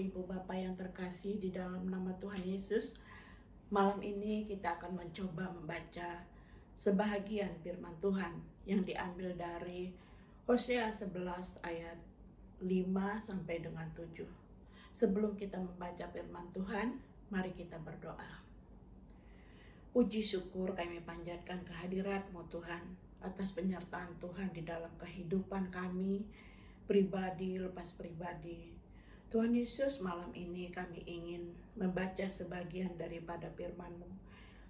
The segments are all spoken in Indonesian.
Ibu Bapak yang terkasih di dalam nama Tuhan Yesus. Malam ini kita akan mencoba membaca sebahagian firman Tuhan yang diambil dari Hosea 11 ayat 5 sampai dengan 7. Sebelum kita membaca firman Tuhan, mari kita berdoa. Puji syukur kami panjatkan kehadirat-Mu Tuhan atas penyertaan Tuhan di dalam kehidupan kami, pribadi lepas pribadi. Tuhan Yesus, malam ini kami ingin membaca sebagian daripada firman-Mu.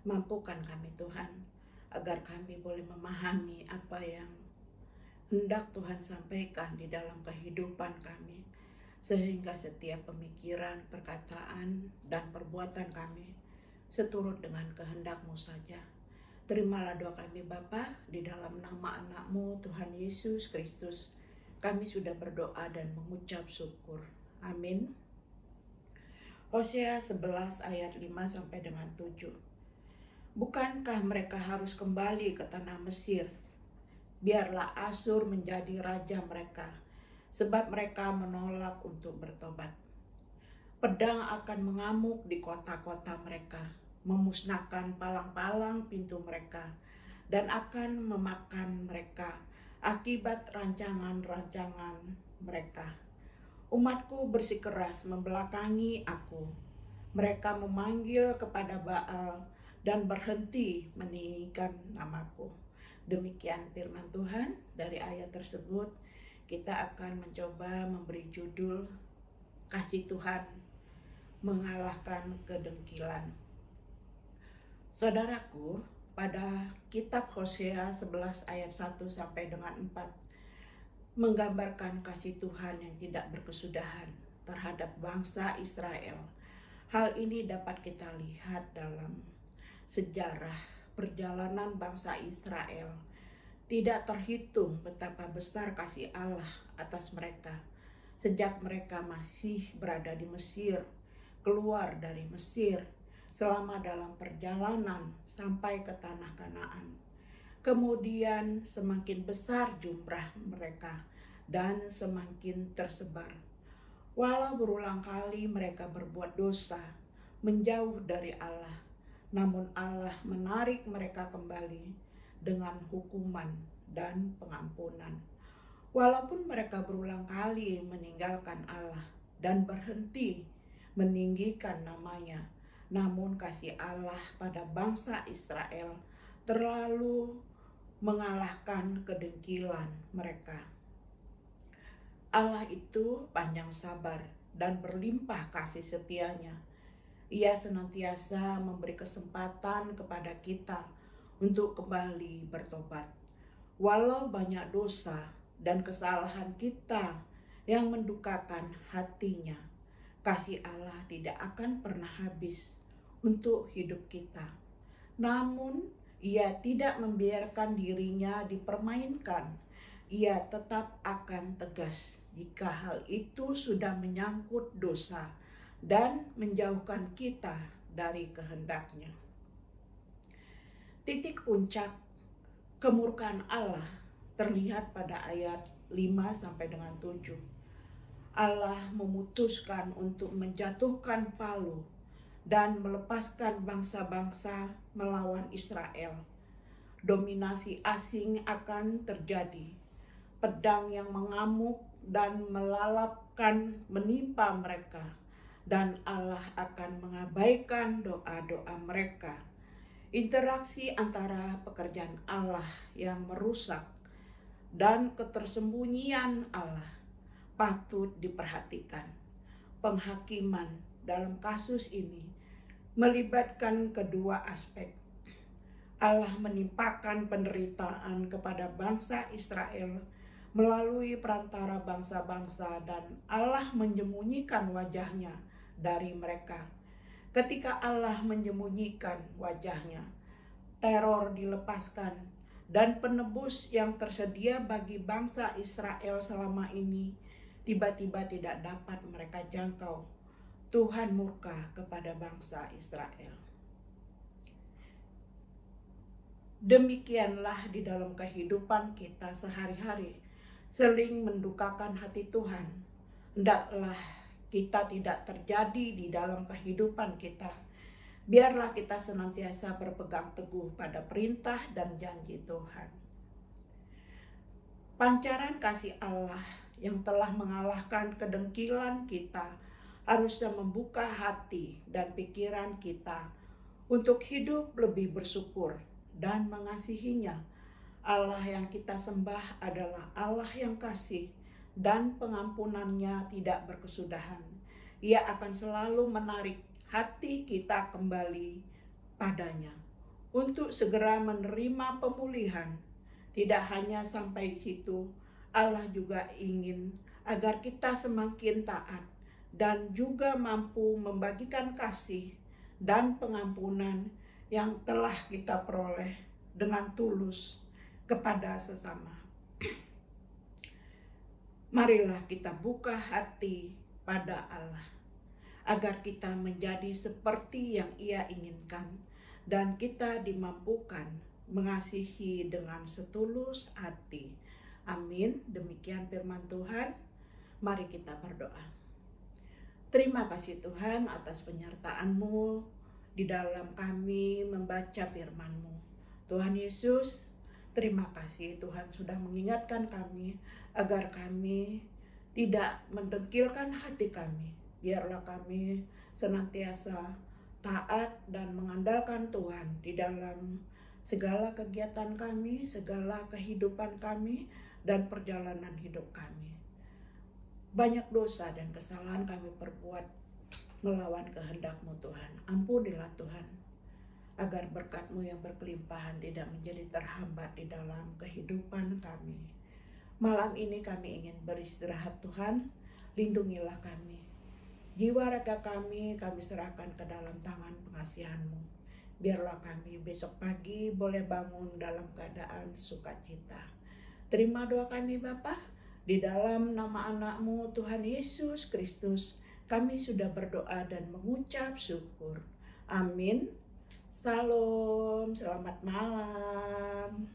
Mampukan kami Tuhan, agar kami boleh memahami apa yang hendak Tuhan sampaikan di dalam kehidupan kami. Sehingga setiap pemikiran, perkataan, dan perbuatan kami seturut dengan kehendak-Mu saja. Terimalah doa kami Bapa, di dalam nama anak-Mu Tuhan Yesus Kristus. Kami sudah berdoa dan mengucap syukur. Amin. Hosea 11 ayat 5 sampai dengan 7. Bukankah mereka harus kembali ke tanah Mesir? Biarlah Asyur menjadi raja mereka, sebab mereka menolak untuk bertobat. Pedang akan mengamuk di kota-kota mereka, memusnahkan palang-palang pintu mereka, dan akan memakan mereka akibat rancangan-rancangan mereka. Umatku bersikeras membelakangi aku. Mereka memanggil kepada Baal dan berhenti meninggikan namaku. Demikian firman Tuhan. Dari ayat tersebut kita akan mencoba memberi judul Kasih Tuhan Mengalahkan Kedengkilan. Saudaraku, pada kitab Hosea 11 ayat 1 sampai dengan 4 menggambarkan kasih Tuhan yang tidak berkesudahan terhadap bangsa Israel. Hal ini dapat kita lihat dalam sejarah perjalanan bangsa Israel. Tidak terhitung betapa besar kasih Allah atas mereka sejak mereka masih berada di Mesir, keluar dari Mesir, selama dalam perjalanan sampai ke tanah Kanaan. Kemudian semakin besar jumlah mereka dan semakin tersebar. Walau berulang kali mereka berbuat dosa, menjauh dari Allah, namun Allah menarik mereka kembali dengan hukuman dan pengampunan. Walaupun mereka berulang kali meninggalkan Allah dan berhenti meninggikan namanya, namun kasih Allah pada bangsa Israel terlalu mengalahkan kedengkilan mereka. Allah itu panjang sabar dan berlimpah kasih setianya. Ia senantiasa memberi kesempatan kepada kita untuk kembali bertobat. Walau banyak dosa dan kesalahan kita yang mendukakan hatinya, kasih Allah tidak akan pernah habis untuk hidup kita. Namun Ia tidak membiarkan dirinya dipermainkan. Ia tetap akan tegas jika hal itu sudah menyangkut dosa dan menjauhkan kita dari kehendak-Nya. Titik puncak kemurkaan Allah terlihat pada ayat 5 sampai dengan 7. Allah memutuskan untuk menjatuhkan palu dan melepaskan bangsa-bangsa melawan Israel. Dominasi asing akan terjadi. Pedang yang mengamuk dan melalapkan menimpa mereka, dan Allah akan mengabaikan doa-doa mereka. Interaksi antara pekerjaan Allah yang merusak dan ketersembunyian Allah patut diperhatikan. Penghakiman dalam kasus ini melibatkan kedua aspek. Allah menimpakan penderitaan kepada bangsa Israel melalui perantara bangsa-bangsa, dan Allah menyembunyikan wajah-Nya dari mereka. Ketika Allah menyembunyikan wajah-Nya, teror dilepaskan, dan penebus yang tersedia bagi bangsa Israel selama ini tiba-tiba tidak dapat mereka jangkau. Tuhan murka kepada bangsa Israel. Demikianlah di dalam kehidupan kita sehari-hari, sering mendukakan hati Tuhan. Hendaklah kita tidak terjadi di dalam kehidupan kita. Biarlah kita senantiasa berpegang teguh pada perintah dan janji Tuhan. Pancaran kasih Allah yang telah mengalahkan kedengkilan kita harusnya membuka hati dan pikiran kita untuk hidup lebih bersyukur dan mengasihinya. Allah yang kita sembah adalah Allah yang kasih dan pengampunannya tidak berkesudahan. Ia akan selalu menarik hati kita kembali padanya untuk segera menerima pemulihan. Tidak hanya sampai di situ, Allah juga ingin agar kita semakin taat dan juga mampu membagikan kasih dan pengampunan yang telah kita peroleh dengan tulus kepada sesama. Marilah kita buka hati pada Allah, agar kita menjadi seperti yang Ia inginkan, dan kita dimampukan mengasihi dengan setulus hati. Amin. Demikian firman Tuhan. Mari kita berdoa. Terima kasih Tuhan atas penyertaan-Mu di dalam kami membaca firman-Mu. Tuhan Yesus, terima kasih Tuhan sudah mengingatkan kami agar kami tidak mendengkilkan hati kami. Biarlah kami senantiasa taat dan mengandalkan Tuhan di dalam segala kegiatan kami, segala kehidupan kami, dan perjalanan hidup kami. Banyak dosa dan kesalahan kami perbuat melawan kehendak-Mu Tuhan. Ampunilah Tuhan, agar berkat-Mu yang berkelimpahan tidak menjadi terhambat di dalam kehidupan kami. Malam ini kami ingin beristirahat Tuhan, lindungilah kami. Jiwa raga kami serahkan ke dalam tangan pengasihan-Mu. Biarlah kami besok pagi boleh bangun dalam keadaan sukacita. Terima doa kami Bapa, di dalam nama anak-Mu Tuhan Yesus Kristus, kami sudah berdoa dan mengucap syukur. Amin. Salam, selamat malam.